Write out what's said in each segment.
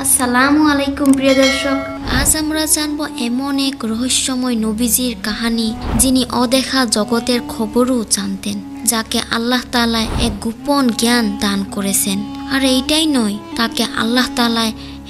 আসসালামু আলাইকুম প্রিয় দর্শক, আজ আমরা জানবো এমন এক রহস্যময় নবীজির কাহিনী যিনি অদেখা জগতের খবরও জানতেন, যাকে আল্লাহ তাআলা এক গোপন জ্ঞান দান করেছেন। আর এইটাই নয়, তাকে আল্লাহ তাআলা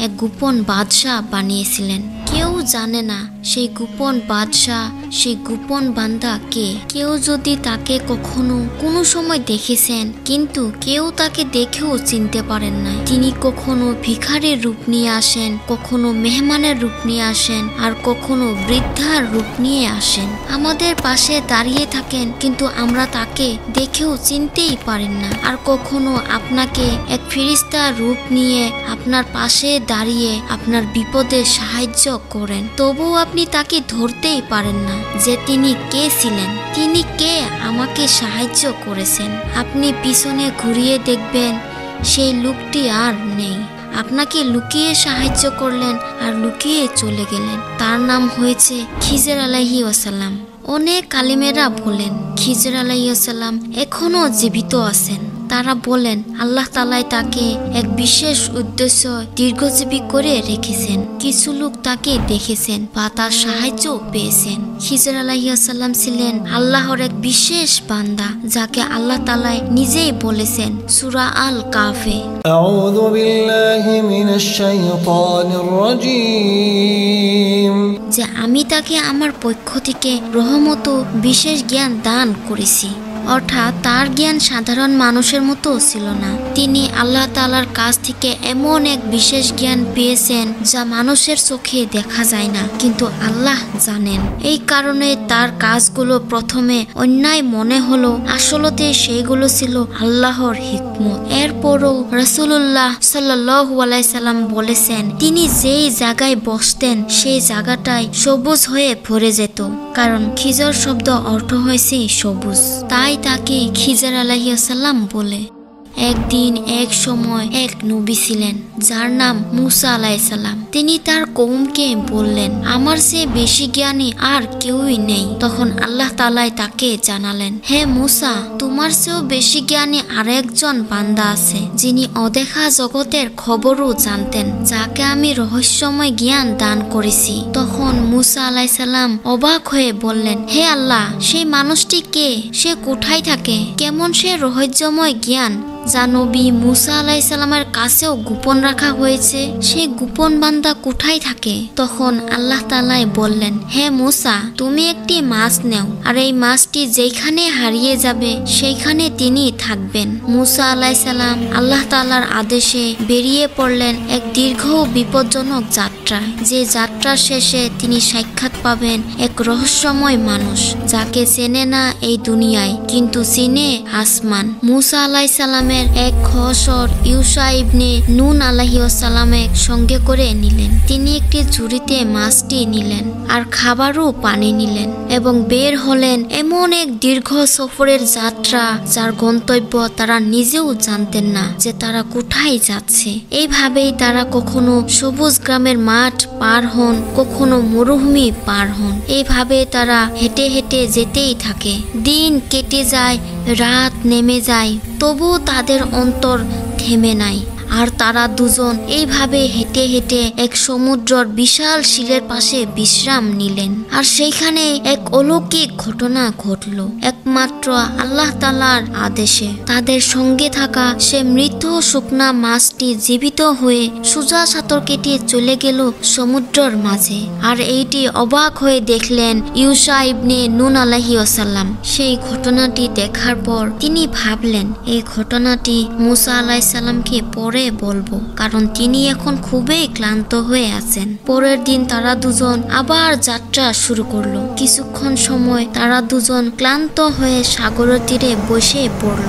এক গোপন বাদশাহ বানিয়েছিলেন। কেউ জানে না সেই গোপন বাদশাহ, সেই গোপন বান্দা কে। কেউ যদি তাকে কখনো কোনো সময় দেখেছেন, কিন্তু কেউ তাকে দেখেও চিনতে পারেন না। তিনি কখনো ভিখারির রূপ নিয়ে আসেন, কখনো মেহমানের রূপ নিয়ে আসেন, আর কখনো বৃদ্ধার রূপ নিয়ে আসেন। আমাদের পাশে দাঁড়িয়ে থাকেন, কিন্তু আমরা তাকে দেখেও চিনতেই পারেন না। আর কখনো আপনাকে এক ফেরেশতার রূপ নিয়ে আপনার পাশে দাঁড়িয়ে আপনার বিপদে সাহায্য করেন, তবুও আপনি তাকে ধরতেই পারেন না যে তিনি কে ছিলেন, তিনি কে আমাকে সাহায্য করেছেন। আপনি পিছনে ঘুরিয়ে দেখবেন সেই লোকটি আর নেই। আপনাকে লুকিয়ে সাহায্য করলেন আর লুকিয়ে চলে গেলেন। তার নাম হয়েছে খিজির আলাইহিস সালাম। অনেক আলেমেরা বলেন খিজির আলাইহিস সালাম এখনো জীবিত আছেন। তারা বলেন আল্লাহ তাআলা তাকে এক বিশেষ উদ্দেশ্য দীর্ঘজীবী করে রেখেছেন। কিছু লোক তাকে দেখেছেন বা তার সাহায্য পেয়েছেন। খিজির আলাইহিস সালাম ছিলেন আল্লাহর এক বিশেষ বান্দা, যাকে আল্লাহ তাআলা নিজেই বলেছেন সূরা আল কাহফে, আউযু বিল্লাহি মিনাশ শাইতানির রাজীম, যে আমি তাকে আমার পক্ষ থেকে রহমত বিশেষ জ্ঞান দান করেছি। অর্থাৎ তার জ্ঞান সাধারণ মানুষের মতো ছিল না। তিনি আল্লাহ তাআলার কাছ থেকে এমন এক বিশেষ জ্ঞান পেয়েছেন যা মানুষের চোখে দেখা যায় না, কিন্তু আল্লাহ জানেন। এই কারণে তার কাজগুলো প্রথমে অন্যায় মনে হলো, আসলতে সেগুলো ছিল আল্লাহর হিকমত। এরপরও রাসূলুল্লাহ সাল্লাল্লাহু আলাইহি সাল্লাম বলেছেন, তিনি যেই জায়গায় বসতেন সেই জায়গাটায় সবুজ হয়ে ভরে যেত, কারণ খিজর শব্দ অর্থ হয়েছে সবুজ। তাই তাকে খিজির আলাইহিস সালাম বলে। একদিন এক সময় এক নবী ছিলেন যার নাম মুসা আলাইহিস সালাম। তিনি তার কওমকে বললেন, আমার চেয়ে বেশি জ্ঞানী আর কেউই নেই। তখন আল্লাহ তাআলা তাকে জানালেন, হে মুসা, তোমার চেয়েও বেশি জ্ঞানী আরেকজন বান্দা আছে, যিনি অদেখা জগতের খবরও জানতেন, যাকে আমি রহস্যময় জ্ঞান দান করেছি। তখন মুসা আলাইহিস সালাম অবাক হয়ে বললেন, হে আল্লাহ, সেই মানুষটি কে? সে কোথায় থাকে? কেমন সে রহস্যময় জ্ঞান যা নবী মুসা আলাইহিস সালামের কাছেও গোপন রাখা হয়েছে, সেই গোপন বান্দা কোথায় থাকে? তখন আল্লাহ তাআলা বললেন, হে মুসা, তুমি একটি মাছ নেও, আর এই মাছটি যেখানে হারিয়ে যাবে সেইখানে তিনি থাকবেন। মুসা আলাইহিস সালাম আল্লাহ তাআলার আদেশে বেরিয়ে পড়লেন এক দীর্ঘ বিপজ্জনক যাত্রায়। যে যাত্রার শেষে তিনি সাক্ষাৎ পাবেন এক রহস্যময় মানুষ, যাকে চেনে না এই দুনিয়ায়, কিন্তু চিনে আসমান। মুসা আলাইহিস সালামের এক খসর ইউসা ইবনে নুন আলাইহিস সালামের সঙ্গে করে নিলেন। তিনি একটি ঝুড়িতে মাছটি নিলেন আর খাবারও পানি নিলেন এবং বের হলেন এমন এক দীর্ঘ সফরের যাত্রা, যার গন্তব্য তারা নিজেও জানতেন না যে তারা কোথায় যাচ্ছে। এইভাবেই তারা কখনো সবুজ গ্রামের মাঠ পার হন, কখনো মরুভূমি পার হন। এইভাবে তারা হেঁটে হেঁটে যেতেই থাকে। দিন কেটে যায়, রাত নেমে যায়, তবুও তাদের অন্তর থেমে নাই। আর তারা দুজন এইভাবে হেঁটে হেঁটে এক সমুদ্রের বিশাল শিলের পাশে বিশ্রাম নিলেন। আর সেইখানে এক অলৌকিক ঘটনা ঘটল, একমাত্র আল্লাহ তাআলার আদেশে। তাদের সঙ্গে থাকা সে মৃত শুকনা মাছটি জীবিত হয়ে সোজা সাঁতর কেটে চলে গেল সমুদ্রের মাঝে। আর এইটি অবাক হয়ে দেখলেন ইউসা ইবনে নুন আলাইহিস সালাম। সেই ঘটনাটি দেখার পর তিনি ভাবলেন, এই ঘটনাটি মুসা আলাইহিস সালামকে পরে বলবো, কারণ তিনি এখন খুবই ক্লান্ত হয়ে আছেন। পরের দিন তারা দুজন আবার যাত্রা শুরু করলো। কিছুক্ষণ সময় তারা দুজন ক্লান্ত হয়ে সাগরের তীরে বসে পড়ল।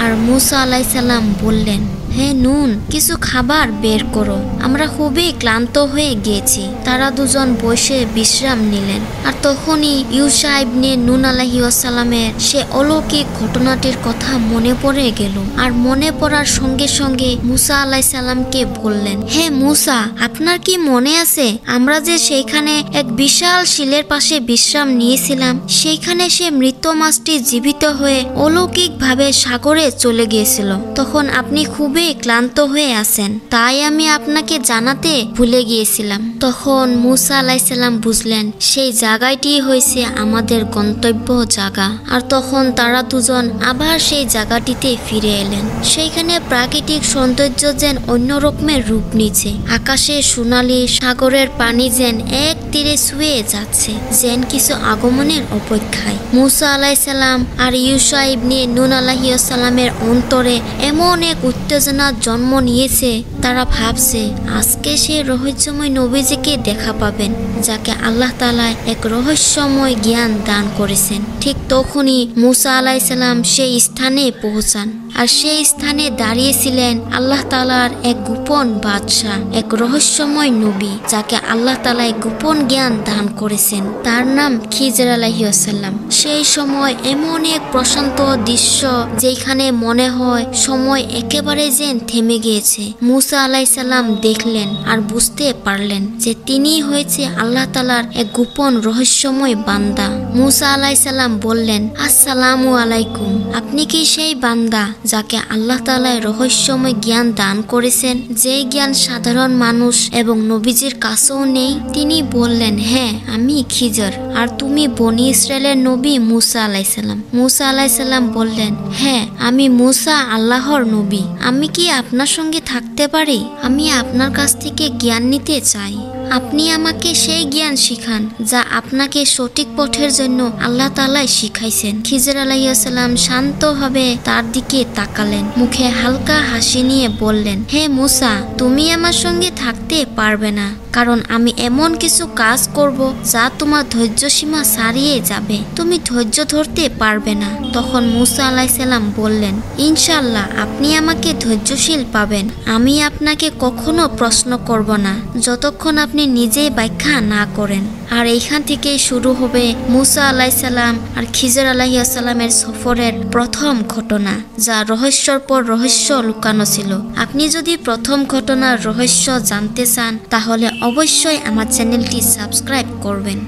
আর মুসা আলাইহিস সালাম বললেন, হে নুন, কিছু খাবার বের করো, আমরা খুবই ক্লান্ত হয়ে গিয়েছি। তারা দুজন বসে বিশ্রাম নিলেন। আর তখনই ইউসা ইবনে নুন আলাইহিস সালামের সে অলৌকিক ঘটনাটির কথা মনে পড়ে গেল। আর মনে পড়ার সঙ্গে সঙ্গে মুসা আলাইহিস সালামকে বললেন, হে মুসা, আপনার কি মনে আছে আমরা যে সেইখানে এক বিশাল শিলের পাশে বিশ্রাম নিয়েছিলাম? সেইখানে সে মৃত মাছটি জীবিত হয়ে অলৌকিক ভাবে সাগরে করে চলে গিয়েছিল। তখন আপনি খুবই ক্লান্ত হয়ে আছেন, তাই আমি আপনাকে জানাতে ভুলে গিয়েছিলাম। তখন মূসা আলাইহিসসালাম বুঝলেন সেই জায়গাটি হয়েছে আমাদের গন্তব্য জায়গা। আর তখন তারা দুজন আবার সেই জায়গাটিতে ফিরে এলেন। সেইখানে প্রাকৃতিক সৌন্দর্য যেন অন্য রকমের রূপ নিচ্ছে। আকাশে সোনালি, সাগরের পানি যেন এক তীরে ছুঁয়ে যাচ্ছে, যেন কিছু আগমনের অপেক্ষায়। মূসা আলাইহিসসালাম আর ইউশা ইবনে নুন আলাইহিসসালামের অন্তরে এমন এক উত্তেজনা জন্ম নিয়েছে, তারা ভাবছে আজকে সেই রহস্যময় নবীজিকে দেখা পাবেন, যাকে আল্লাহ তাআলা এক রহস্যময় জ্ঞান দান করেছেন। ঠিক তখনই মূসা আলাইহিসসালাম সেই স্থানে পৌঁছান। আর সেই স্থানে দাঁড়িয়েছিলেন আল্লাহ তাআলার এক গোপন বাদশাহ, এক রহস্যময় নবী, যাকে আল্লাহ তাআলা এক গোপন জ্ঞান দান করেছেন। তার নাম খিজর আলাইহিসসালাম। সেই সময় এমন এক প্রশান্ত দৃশ্য, যেখানে মনে হয় সময় একেবারে যেন থেমে গিয়েছে। মূসা আলাইহিসসালাম দেখলেন আর বুঝতে পারলেন যে তিনি হয়েছে আল্লাহ তাআলার এক গোপন রহস্যময় বান্দা। মূসা আলাইহিসসালাম বললেন, আসসালামু আলাইকুম। আপনি কি সেই বান্দা যাকে আল্লাহ তাআলা রহস্যময় জ্ঞান দান করেছেন, যে জ্ঞান সাধারণ মানুষ এবং নবীজির কাছেও নেই? তিনি বললেন, হ্যাঁ, আমি খিজর। আর তুমি বনি ইসরায়েলের নবী মূসা আলাইহিসসালাম। মূসা আলাইহিসসালাম বললেন, হ্যাঁ, আমি মূসা, আল্লাহর নবী। আমি কি আপনার সঙ্গে থাকতে পারি? আমি আপনার কাছ থেকে জ্ঞান নিতে চাই। আপনি আমাকে সেই জ্ঞান শিখান যা আপনাকে সঠিক পথের জন্য আল্লাহ তাআলাই শিখাইছেন। খিজর আলাইহিসসালাম শান্তভাবে তার দিকে তাকালেন, মুখে হালকা হাসি নিয়ে বললেন, হে মূসা, তুমি আমার সঙ্গে থাকতে পারবে না, কারণ আমি এমন কিছু কাজ করব যা তোমার ধৈর্য সীমা ছাড়িয়ে যাবে। তুমি ধৈর্য ধরতে পারবে না। তখন মূসা আলাইহিসসালাম বললেন, ইনশাআল্লাহ আপনি আমাকে ধৈর্যশীল পাবেন। আমি আপনাকে কখনো প্রশ্ন করব না যতক্ষণ আপনি নিজেই ব্যাখ্যা না করেন। আর এইখান থেকেই শুরু হবে মূসা আলাইহিসসালাম আর খিজর আলাইহিসসালামের সফরের প্রথম ঘটনা, যা রহস্যর পর রহস্য লুকানো ছিল। আপনি যদি প্রথম ঘটনার রহস্য জানতে চান, তাহলে অবশ্যই আমার চ্যানেলটি সাবস্ক্রাইব করবেন।